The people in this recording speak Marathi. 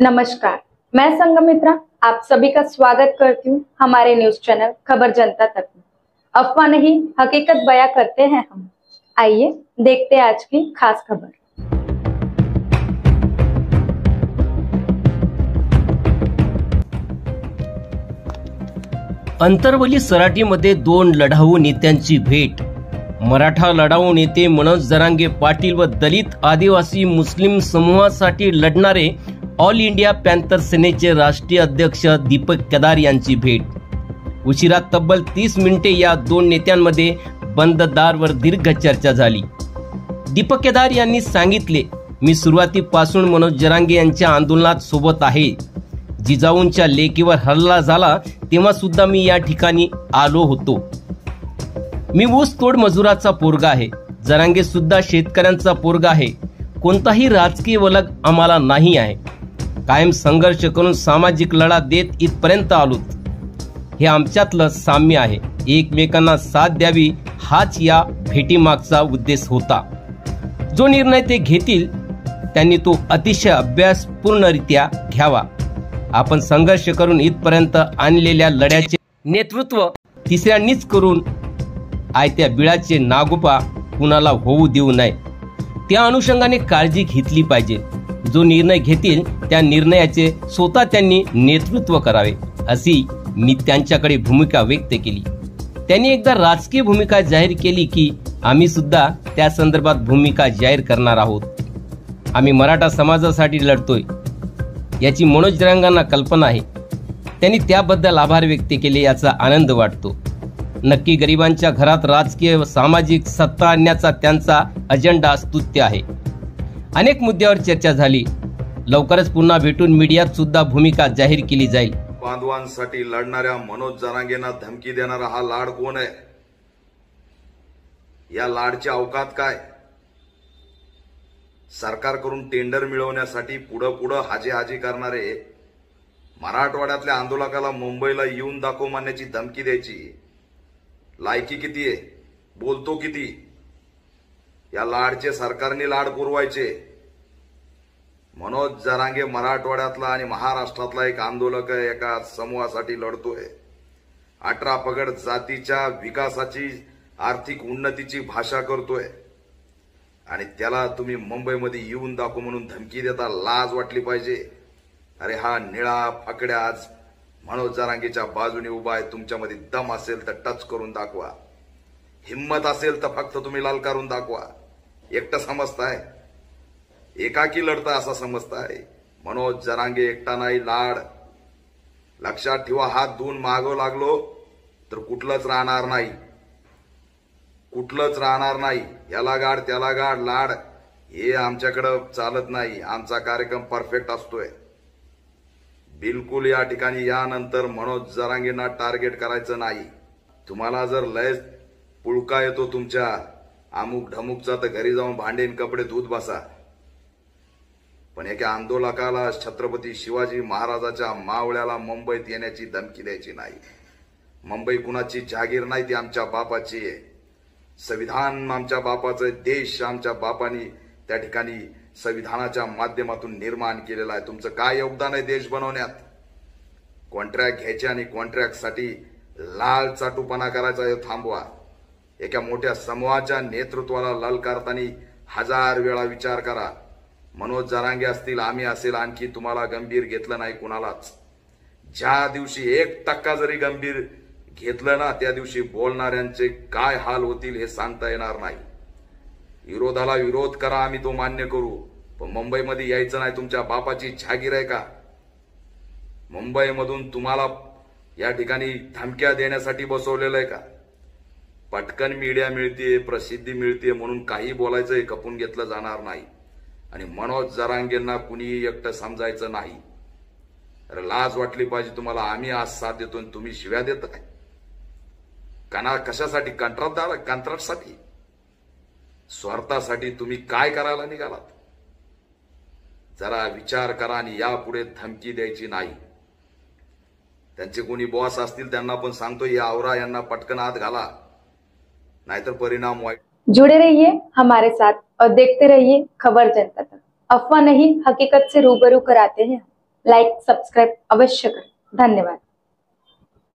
नमस्कार, मैं संगमित्रा आप सभी का स्वागत करती हूँ हमारे न्यूज चैनल खबर जनता तक में। अफवाह नहीं हकीकत बयां करते हैं हम। आइए देखते हैं आज की खास खबर। अंतरवली सराटीमध्ये दोन लढाऊ नेत्यांची भेट। मराठा लढाऊ नेते मनोज जरांगे पाटील व दलित आदिवासी मुस्लिम समूहासाठी लढणारे ऑल इंडिया पॅन्थर सेनेचे राष्ट्रीय अध्यक्ष दीपक केदार यांची भेट। उशिरा तब्बल 30 मिनिटे या दोन नेत्यांमध्ये बंद दारावर दीर्घ चर्चा झाली। दीपक केदार यांनी सांगितले, मी सुरुवातीपासून मनोज जरांगे यांच्या आंदोलनात सोबत आहे। जिजाऊंच्या लेकीवर हल्ला झाला तेव्हा सुद्धा मी या ठिकाणी आलो होतो। मी ऊस तोड मजुराचा पोरगा आहे, जरांगे सुद्धा शेतकऱ्यांचा पोरगा आहे। कोणताही राजकीय वलग आम्हाला नाही आहे। कायम संघर्ष करून सामाजिक लढा देत इथपर्यंत आलोत। हे आमच्यातलं साम्य आहे। एकमेकांना साथ द्यावी हाच या भेटीमागचा उद्देश होता। जो निर्णय ते घेतील त्यांनी तो अतिशय अभ्यासपूर्णरित्या घ्यावा। आपण संघर्ष करून इथपर्यंत आणलेल्या लढ्याचे नेतृत्व तिसऱ्यांनीच करून आयत्या बिळाचे नागोबा कुणाला होऊ देऊ नये। त्या अनुषंगाने काळजी घेतली पाहिजे। जो निर्णय घेतील त्या निर्णयाचे स्वतः त्यांनी नेतृत्व करावे अशी मी त्यांच्याकडे भूमिका व्यक्त केली। त्यांनी एकदा राजकीय भूमिका जाहीर केली की आम्ही सुद्धा त्या संदर्भात भूमिका जाहीर करणार आहोत। आम्ही मराठा समाजासाठी लढतोय याची मनोज जरांगेंना कल्पना आहे। त्यांनी त्याबद्दल आभार व्यक्त केले याचा आनंद वाटतो। नक्की गरिबांच्या घरात राजकीय व सामाजिक सत्ता आणण्याचा त्यांचा अजेंडा स्तुत्य आहे। अनेक मुद्द्यावर चर्चा झाली। लवकरच पुन्हा भेटून मीडियात सुद्धा भूमिका जाहीर केली जाईल। बांधवांसाठी लढणाऱ्या मनोज जरांगेंना धमकी देणारा हा लाड कोण आहे? या लाडची अवकात काय? सरकारकडून टेंडर मिळवण्यासाठी पुढं हाजी करणारे मराठवाड्यातल्या आंदोलकाला मुंबईला येऊन दाखव मानण्याची धमकी द्यायची लायकी किती आहे? बोलतो किती? या लाडचे सरकारने लाड पुरवायचे। मनोज जरांगे मराठवाड्यातला आणि महाराष्ट्रातला एक आंदोलक आहे, एका समूहासाठी लढतोय। 18 पगड जातीच्या विकासाची आर्थिक उन्नतीची भाषा करतोय आणि त्याला तुम्ही मुंबईमध्ये येऊन दाखव म्हणून धमकी देता। लाज वाटली पाहिजे। अरे हा निळा फाकड्या आज मनोज जरांगेच्या बाजूने उभा आहे। तुमच्यामध्ये दम असेल तर टच करून दाखवा, हिम्मत असेल तर फक्त तुम्ही ललकारून दाखवा। एकटं समजताय, एकाकी लढता असा समजताय। मनोज जरांगे एकटा नाही, लाड लक्षात ठेवा। हात धुवून मागो लागलो तर कुठलंच राहणार नाही, कुठलंच राहणार नाही। याला गाड त्याला गाड लाड हे आमच्याकडे चालत नाही। आमचा कार्यक्रम परफेक्ट असतोय। बिलकुल या ठिकाणी यानंतर मनोज जरांगेंना टार्गेट करायचं नाही। तुम्हाला जर लय पुळका येतो तुमच्या अमुक ढमुकचा तर घरी जाऊन भांडेन कपडे धुत बसा। पण एका आंदोलकाला छत्रपती शिवाजी महाराजाच्या मावळ्याला मुंबईत येण्याची धमकी द्यायची नाही। मुंबई कुणाची जागीर नाही, ती आमच्या बापाची आहे। संविधान आमच्या बापाचं आहे। देश आमच्या बापानी त्या ठिकाणी संविधानाच्या माध्यमातून निर्माण केलेला आहे। तुमचं काय योगदान आहे देश बनवण्यात? कॉन्ट्रॅक्ट घ्यायचे आणि कॉन्ट्रॅक्टसाठी लाल चाटूपणा करायचा हे थांबवा। एका मोठ्या समूहाच्या नेतृत्वाला ललकारताना 1000 वेळा विचार करा। मनोज जरांगे असतील, आम्ही असेल, आणखी तुम्हाला गंभीर घेतलं नाही कुणालाच। ज्या दिवशी 1% जरी गंभीर घेतलं ना त्या दिवशी बोलणाऱ्यांचे काय हाल होतील हे सांगता येणार नाही। विरोधाला विरोध करा, आम्ही तो मान्य करू, पण मुंबईमध्ये यायचं नाही। तुमच्या बापाची जागीर आहे का? मुंबईमधून तुम्हाला या ठिकाणी धमक्या देण्यासाठी बसवलेलं आहे का? पटकन मीडिया मिळते, प्रसिद्धी मिळते म्हणून काही बोलायचं हे खपून घेतलं जाणार नाही। आणि मनोज जरांगेंना कुणी एकटं समजायचं नाही। अरे लाज वाटली पाहिजे तुम्हाला। आम्ही आज साथ देतो आणि तुम्ही शिव्या देताय कशासाठी? कंत्राटसाठी, स्वार्थासाठी तुम्ही काय करायला निघालात? जरा विचार करा आणि यापुढे धमकी द्यायची नाही। त्यांचे कोणी बॉस असतील त्यांना पण सांगतो, या आवरा, यांना पटकन हात घाला, नाहीतर परिणाम वाईट। जुड़े रहिए हमारे साथ और देखते रहिए खबर जनता तक। अफवाह नहीं हकीकत से रूबरू कराते हैं। लाइक सब्सक्राइब अवश्य करें। धन्यवाद।